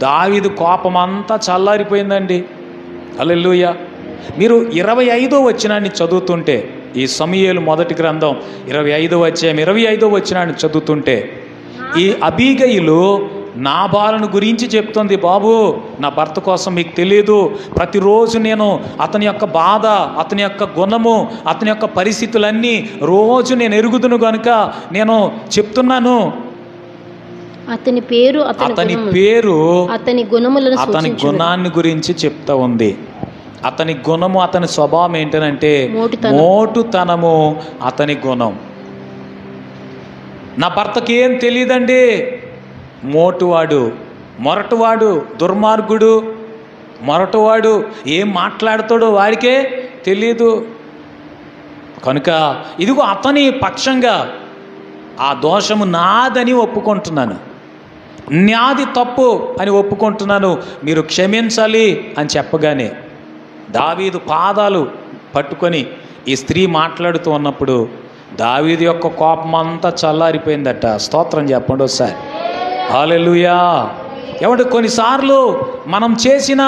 దావీదు కోపమంతా చల్లారిపోయిందండి. హల్లెలూయా. మీరు 25వ వచనాన్ని చదువుతుంటే, ఈ సమూయేలు మొదటి గ్రంథం 25వ అధ్యాయం 25వ వచనాన్ని చదువుతుంటే, ఈ అబీగయిలు నాబాలును గురించి చెప్తుంది. బాబు, నా భర్త కోసం మీకు తెలియదు, ప్రతిరోజు నేను అతని యొక్క బాధ, అతని యొక్క గుణము, అతని యొక్క పరిస్థితులన్నీ రోజు నేను ఎరుగుదును కనుక నేను చెప్తున్నాను. అతని పేరు అతని గుణములను, అతని గుణాన్ని గురించి చెప్తా ఉంది. అతని గుణము, అతని స్వభావం ఏంటనంటే మోటుతనము అతని గుణం. నా భర్తకి ఏం తెలియదండి, మోటువాడు, మొరటువాడు, దుర్మార్గుడు, మొరటువాడు, ఏం మాట్లాడుతాడో వాడికే తెలియదు. కనుక ఇదిగో అతని పక్షంగా ఆ దోషము నాదని ఒప్పుకుంటున్నాను, నాది తప్పు అని ఒప్పుకుంటున్నాను, మీరు క్షమించాలి అని చెప్పగానే దావీదు పాదాలు పట్టుకొని ఈ స్త్రీ మాట్లాడుతూ ఉన్నప్పుడు దావీదు యొక్క కోపం అంతా చల్లారిపోయిందట. స్తోత్రం చెప్పండి ఒకసారి. హల్లెలూయా. ఏమంటే కొన్నిసార్లు మనం చేసిన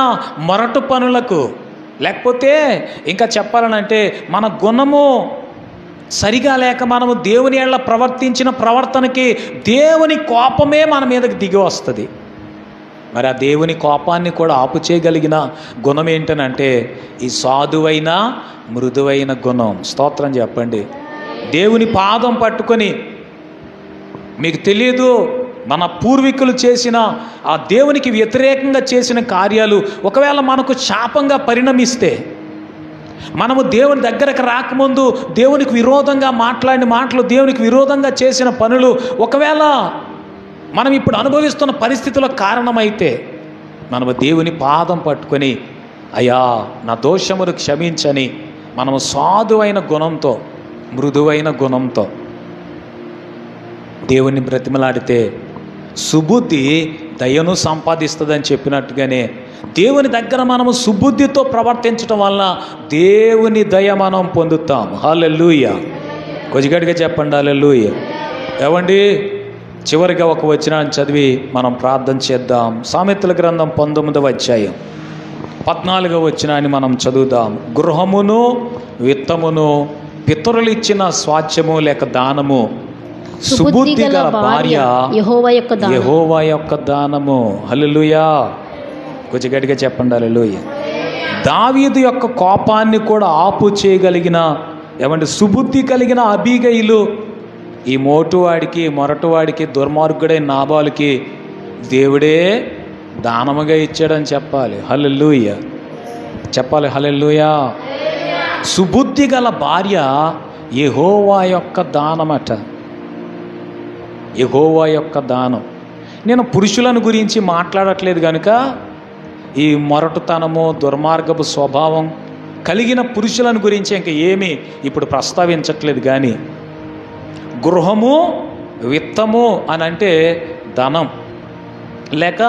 మొరటు పనులకు, లేకపోతే ఇంకా చెప్పాలనంటే మన గుణము సరిగా లేక మనము దేవుని ఎడల ప్రవర్తించిన ప్రవర్తనకి దేవుని కోపమే మన మీదకి దిగి వస్తుంది. మరి ఆ దేవుని కోపాన్ని కూడా ఆపు చేయగలిగిన గుణం ఏంటనంటే ఈ సాధువైన మృదువైన గుణం. స్తోత్రం చెప్పండి. దేవుని పాదం పట్టుకొని, మీకు తెలియదు మన పూర్వీకులు చేసిన ఆ దేవునికి వ్యతిరేకంగా చేసిన కార్యాలు ఒకవేళ మనకు శాపంగా పరిణమిస్తే, మనము దేవుని దగ్గరకు రాకముందు దేవునికి విరోధంగా మాట్లాడిన మాటలు, దేవునికి విరోధంగా చేసిన పనులు ఒకవేళ మనం ఇప్పుడు అనుభవిస్తున్న పరిస్థితుల కారణమైతే మనము దేవుని పాదం పట్టుకొని, అయ్యా నా దోషములు క్షమించని మనము సాధువైన గుణంతో, మృదువైన గుణంతో దేవుని బ్రతిమలాడితే సుబుద్ధి దయను సంపాదిస్తుందని చెప్పినట్టుగానే దేవుని దగ్గర మనము సుబుద్ధితో ప్రవర్తించడం వలన దేవుని దయ మనం పొందుతాం. హల్లెలూయా. కొద్దిగట్టిగా చెప్పండి హల్లెలూయా. ఏవండి, చివరిగా ఒక వచనాన్ని చదివి మనం ప్రార్థన చేద్దాం. సామెతల గ్రంథం 19వ అధ్యాయం 14వ వచనాన్ని మనం చదువుదాం. గృహమును విత్తమును పితరులిచ్చిన స్వాస్థ్యము లేక దానము, సుబుద్ధి గల భార్య యెహోవా యొక్క దానము. హల్లెలూయా. కొంచెం గట్టిగా చెప్పండి హల్లెలూయా. దావీదు యొక్క కోపాన్ని కూడా ఆపు చేయగలిగిన ఏమంటే సుబుద్ధి కలిగిన అబీగయిలు ఈ మోటువాడికి, మొరటువాడికి, దుర్మార్గుడైన నాబాలుకి దేవుడే దానముగా ఇచ్చాడని చెప్పాలి. హల్లెలూయా. చెప్పాలి హల్లెలూయా. సుబుద్ధి గల భార్య యెహోవా యొక్క దానమట. యెహోవా యొక్క దానం. నేను పురుషులను గురించి మాట్లాడట్లేదు కనుక ఈ మొరటుతనము, దుర్మార్గపు స్వభావం కలిగిన పురుషులను గురించి ఇంకా ఏమీ ఇప్పుడు ప్రస్తావించట్లేదు. కానీ గృహము విత్తము అని అంటే ధనం లేక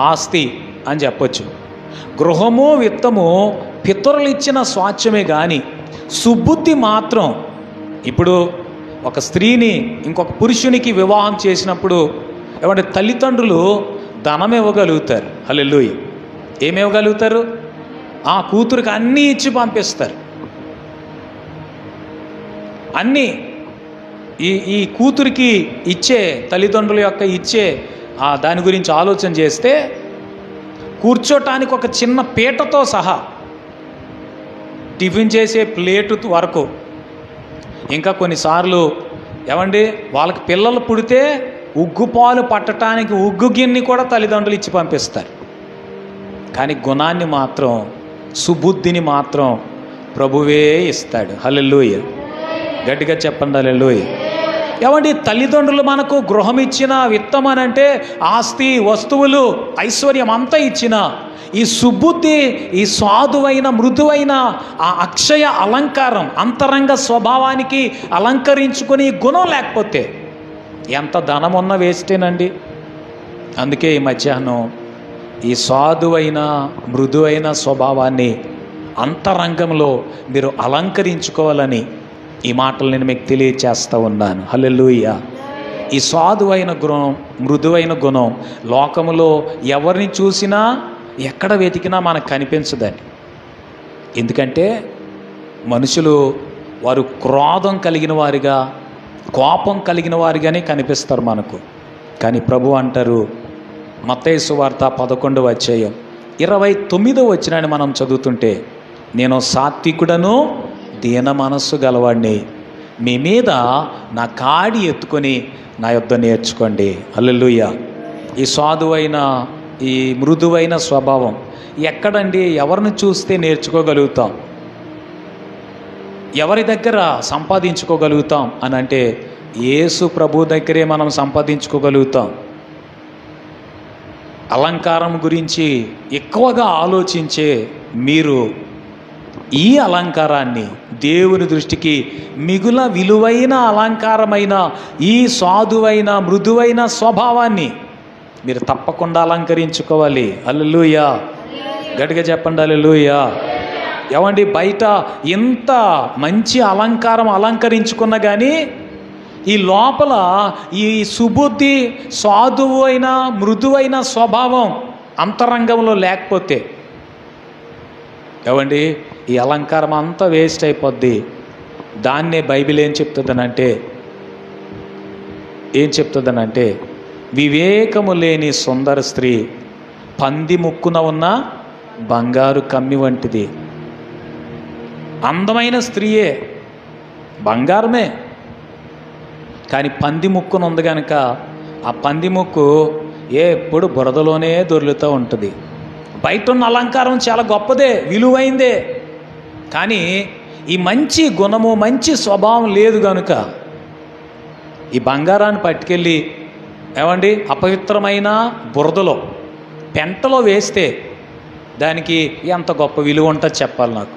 ఆస్తి అని చెప్పొచ్చు. గృహము విత్తము పితరులు ఇచ్చిన స్వాస్థ్యమే. కానీ సుబుద్ధి మాత్రం, ఇప్పుడు ఒక స్త్రీని ఇంకొక పురుషునికి వివాహం చేసినప్పుడు ఏమంటే తల్లిదండ్రులు ధనం ఇవ్వగలుగుతారు. హల్లెలూయా. ఏమివ్వగలుగుతారు? ఆ కూతురికి అన్నీ ఇచ్చి పంపిస్తారు. అన్నీ ఈ కూతురికి ఇచ్చే, తల్లిదండ్రుల యొక్క ఇచ్చే దాని గురించి ఆలోచన చేస్తే కూర్చోటానికి ఒక చిన్న పీటతో సహా, టిఫిన్ చేసే ప్లేటు వరకు, ఇంకా కొన్నిసార్లు ఏమండి వాళ్ళకి పిల్లలు పుడితే ఉగ్గుపాలు పట్టడానికి ఉగ్గు గిన్నె కూడా తల్లిదండ్రులు ఇచ్చి పంపిస్తారు. కానీ గుణాన్ని మాత్రం, సుబుద్ధిని మాత్రం ప్రభువే ఇస్తాడు. హల్లెలూయా. గట్టిగా చెప్పండి హల్లెలూయా. ఏమండి, తల్లిదండ్రులు మనకు గృహం ఇచ్చిన, విత్తం అని అంటే ఆస్తి, వస్తువులు, ఐశ్వర్యం అంతా ఇచ్చిన ఈ సుబుద్ధి, ఈ సాధువైన మృదువైన ఆ అక్షయ అలంకారం, అంతరంగ స్వభావానికి అలంకరించుకొని గుణం లేకపోతే ఎంత ధనం ఉన్నా వేస్టేనండి. అందుకే ఈ మధ్యాహ్నం ఈ సాధువైన మృదువైన స్వభావాన్ని అంతరంగంలో మీరు అలంకరించుకోవాలని ఈ మాటలు నేను మీకు తెలియచేస్తూ ఉన్నాను. హల్లెలూయా. ఈ సాధువైన గుణం, మృదువైన గుణం లోకములో ఎవరిని చూసినా, ఎక్కడ వెతికినా మనకు కనిపించదని. ఎందుకంటే మనుషులు వారు క్రోధం కలిగిన వారిగా, కోపం కలిగిన వారిగానే కనిపిస్తారు మనకు. కానీ ప్రభు అంటారు, మత్తయి సువార్త 11వ అధ్యాయం 29వ వచనాన్ని మనం చదువుతుంటే, నేను సాత్వికుడను దీన మనస్సు గలవాడిని, మీ మీద నా కాడి ఎత్తుకొని నా యొద్ద నేర్చుకోండి. హల్లెలూయా. ఈ సాధువైన, ఈ మృదువైన స్వభావం ఎక్కడండి? ఎవరిని చూస్తే నేర్చుకోగలుగుతాం? ఎవరి దగ్గర సంపాదించుకోగలుగుతాం అని అంటే యేసు ప్రభు దగ్గరే మనం సంపాదించుకోగలుగుతాం. అలంకారం గురించి ఎక్కువగా ఆలోచించే మీరు ఈ అలంకారాన్ని, దేవుని దృష్టికి మిగుల విలువైన అలంకారమైన ఈ సాధువైన మృదువైన స్వభావాన్ని మీరు తప్పకుండా అలంకరించుకోవాలి. హల్లెలూయా. గట్టిగా చెప్పండి హల్లెలూయా. ఏమండి, బయట ఎంత మంచి అలంకారం అలంకరించుకున్నా కానీ ఈ లోపల ఈ సుబుద్ధి, సాధువైన మృదువైన స్వభావం అంతరంగంలో లేకపోతే ఏమండి ఈ అలంకారం అంతా వేస్ట్ అయిపోద్ది. దాన్నే బైబిల్ ఏం చెప్తుందనంటే వివేకము లేని సుందర స్త్రీ పంది ముక్కున ఉన్న బంగారు కమ్మి వంటిది. అందమైన స్త్రీయే, బంగారమే, కానీ పంది ముక్కున ఉంది కనుక ఆ పంది ముక్కు ఎప్పుడు బురదలోనే దొర్లుతూ ఉంటుంది. బయట ఉన్న అలంకారం చాలా గొప్పదే, విలువైందే, కానీ ఈ మంచి గుణము, మంచి స్వభావం లేదు కనుక ఈ బంగారాన్ని పట్టుకెళ్ళి ఏమండి, అపవిత్రమైన బురదలో పెంటలో వేస్తే దానికి ఎంత గొప్ప విలువ ఉంటుందో చెప్పాలి నాకు.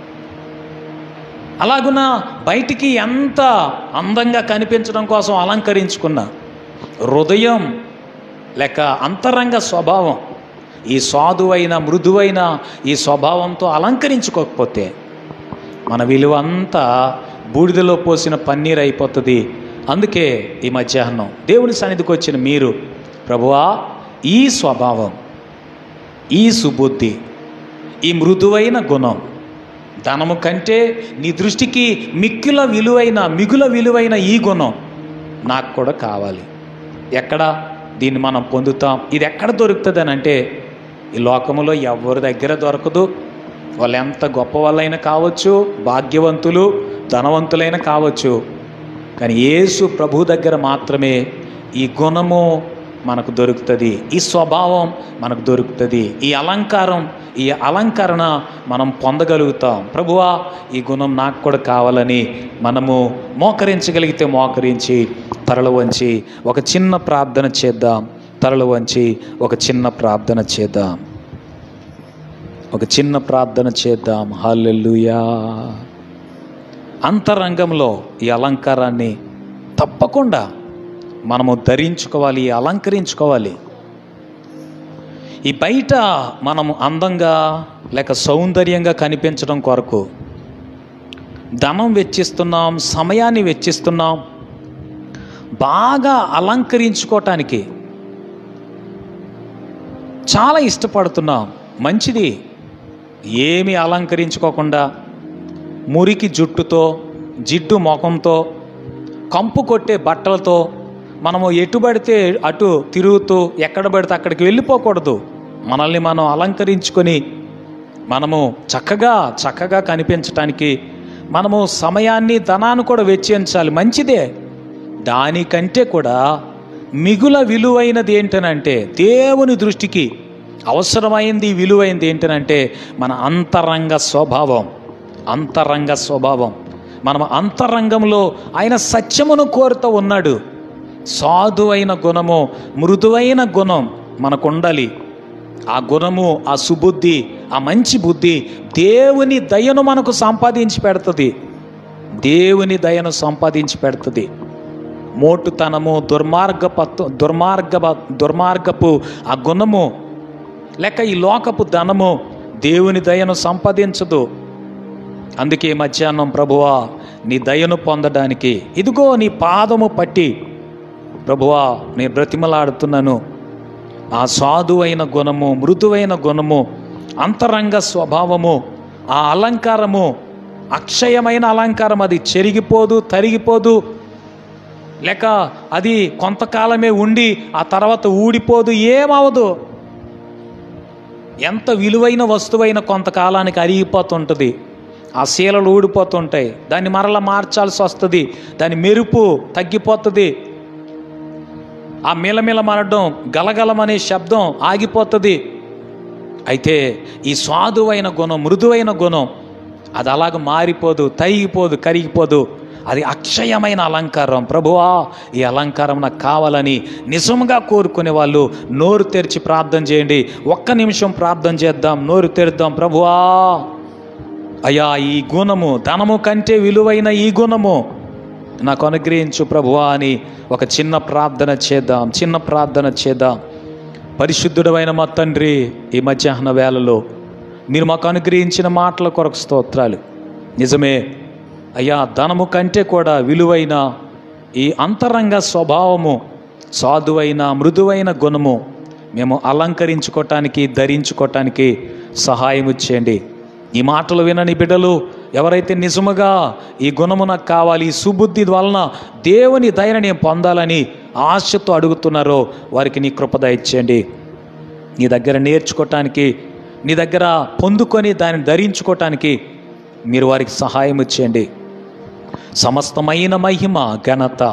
అలాగున బయటికి ఎంత అందంగా కనిపించడం కోసం అలంకరించుకున్న హృదయం లేక అంతరంగ స్వభావం, ఈ సాధువైన మృదువైన ఈ స్వభావంతో అలంకరించుకోకపోతే మన విలువ అంతా బూడిదలో పోసిన పన్నీరు అయిపోతుంది. అందుకే ఈ మధ్యాహ్నం దేవుని సన్నిధికి వచ్చిన మీరు, ప్రభువా, ఈ స్వభావం, ఈ సుబుద్ధి, ఈ మృదువైన గుణం, ధనము కంటే నీ దృష్టికి మిగుల విలువైన ఈ గుణం నాకు కూడా కావాలి. ఎక్కడ దీన్ని మనం పొందుతాం? ఇది ఎక్కడ దొరుకుతుంది అని అంటే, ఈ లోకములో ఎవరి దగ్గర దొరకదు. వాళ్ళు ఎంత గొప్ప వాళ్ళైనా కావచ్చు, భాగ్యవంతులు, ధనవంతులైనా కావచ్చు, కానీ యేసు ప్రభు దగ్గర మాత్రమే ఈ గుణము మనకు దొరుకుతుంది, ఈ స్వభావం మనకు దొరుకుతుంది, ఈ అలంకరణ మనం పొందగలుగుతాం. ప్రభువా, ఈ గుణం నాకు కూడా కావాలని మనము మోకరించగలిగితే మోకరించి తరలు వంచి ఒక చిన్న ప్రార్థన చేద్దాం. తరలు వంచి ఒక చిన్న ప్రార్థన చేద్దాం. ఒక చిన్న ప్రార్థన చేద్దాం. హల్లెలూయా. అంతరంగంలో ఈ అలంకారాన్ని తప్పకుండా మనము ధరించుకోవాలి, అలంకరించుకోవాలి. ఈ బయట మనము అందంగా లేక సౌందర్యంగా కనిపించడం కొరకు ధనం వెచ్చిస్తున్నాం, సమయాన్ని వెచ్చిస్తున్నాం, బాగా అలంకరించుకోవటానికి చాలా ఇష్టపడుతున్నాం. మంచిది. ఏమి అలంకరించుకోకుండా మురికి జుట్టుతో, జిడ్డు ముఖంతో, కంపు కొట్టే బట్టలతో మనము ఎటు పడితే అటు తిరుగుతూ ఎక్కడ పడితే అక్కడికి వెళ్ళిపోకూడదు. మనల్ని మనం అలంకరించుకొని మనము చక్కగా కనిపించటానికి మనము సమయాన్ని, ధనాన్ని కూడా వెచ్చించాలి. మంచిదే. దానికంటే కూడా మిగుల విలువైనది ఏంటనంటే, దేవుని దృష్టికి అవసరమైంది, విలువైంది ఏంటనంటే మన అంతరంగ స్వభావం. మనం అంతరంగంలో ఆయన సత్యమును కోరుతూ ఉన్నాడు. సాధువైన గుణము, మృదువైన గుణం మనకు ఉండాలి. ఆ గుణము, ఆ సుబుద్ధి, ఆ మంచి బుద్ధి దేవుని దయను మనకు సంపాదించి పెడుతుంది. మోటుతనము, దుర్మార్గపు ఆ గుణము లేక ఈ లోకపు ధనము దేవుని దయను సంపాదించదు. అందుకే మధ్యాహ్నం, ప్రభువా, నీ దయను పొందడానికి ఇదిగో నీ పాదము పట్టి ప్రభువా నేను బ్రతిమలాడుతున్నాను. ఆ సాధువైన గుణము, మృదువైన గుణము, అంతరంగ స్వభావము, ఆ అలంకారము అక్షయమైన అలంకారం. అది చెరిగిపోదు, తరిగిపోదు, లేక అది కొంతకాలమే ఉండి ఆ తర్వాత ఊడిపోదు, ఏమవదు. ఎంత విలువైన వస్తువైన కొంతకాలానికి అరిగిపోతుంటుంది. ఆ శీలలు ఊడిపోతుంటాయి, దాన్ని మరలా మార్చాల్సి వస్తుంది, దాని మెరుపు తగ్గిపోతుంది, ఆ మిలమిల మనడం, గలగలమనే శబ్దం ఆగిపోతుంది. అయితే ఈ సాధువైన గుణం, మృదువైన గుణం అది అలాగ మారిపోదు, తరిగిపోదు, కరిగిపోదు. అది అక్షయమైన అలంకారం. ప్రభువా, ఈ అలంకారం నాకు కావాలని నిజంగా కోరుకునే వాళ్ళు నోరు తెరిచి ప్రార్థన చేయండి. ఒక్క నిమిషం ప్రార్థన చేద్దాం, నోరు తెరుద్దాం. ప్రభువా, అయ్యా, ఈ గుణము, ధనము కంటే విలువైన ఈ గుణము నాకు అనుగ్రహించు ప్రభువా అని ఒక చిన్న ప్రార్థన చేద్దాం. పరిశుద్ధుడైన మా తండ్రి, ఈ మధ్యాహ్న వేళలో మీరు మాకు అనుగ్రహించిన మాటల కొరకు స్తోత్రాలు. నిజమే అయ్యా, ధనము కంటే కూడా విలువైన ఈ అంతరంగ స్వభావము, సాధువైన మృదువైన గుణము మేము అలంకరించుకోవటానికి, ధరించుకోవటానికి సహాయం చేయండి. ఈ మాటలు వినని బిడ్డలు ఎవరైతే నిజముగా ఈ గుణము నాకు కావాలి, ఈ సుబుద్ధి వలన దేవుని దయను నేను పొందాలని ఆశతో అడుగుతున్నారో వారికి నీ కృప దయచేయండి. నీ దగ్గర నేర్చుకోవటానికి, నీ దగ్గర పొందుకొని దాన్ని ధరించుకోవటానికి మీరు వారికి సహాయం చేయండి. సమస్తమైన మహిమ, ఘనత,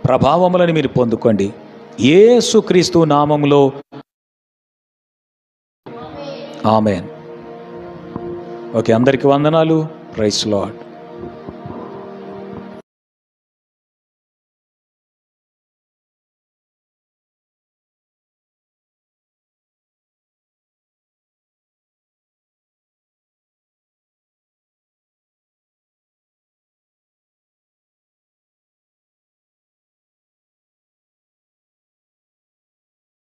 ప్రభావములను మీరు పొందుకోండి. యేసుక్రీస్తు నామములో ఆమేన్. ఓకే, అందరికీ వందనాలు. Praise lord.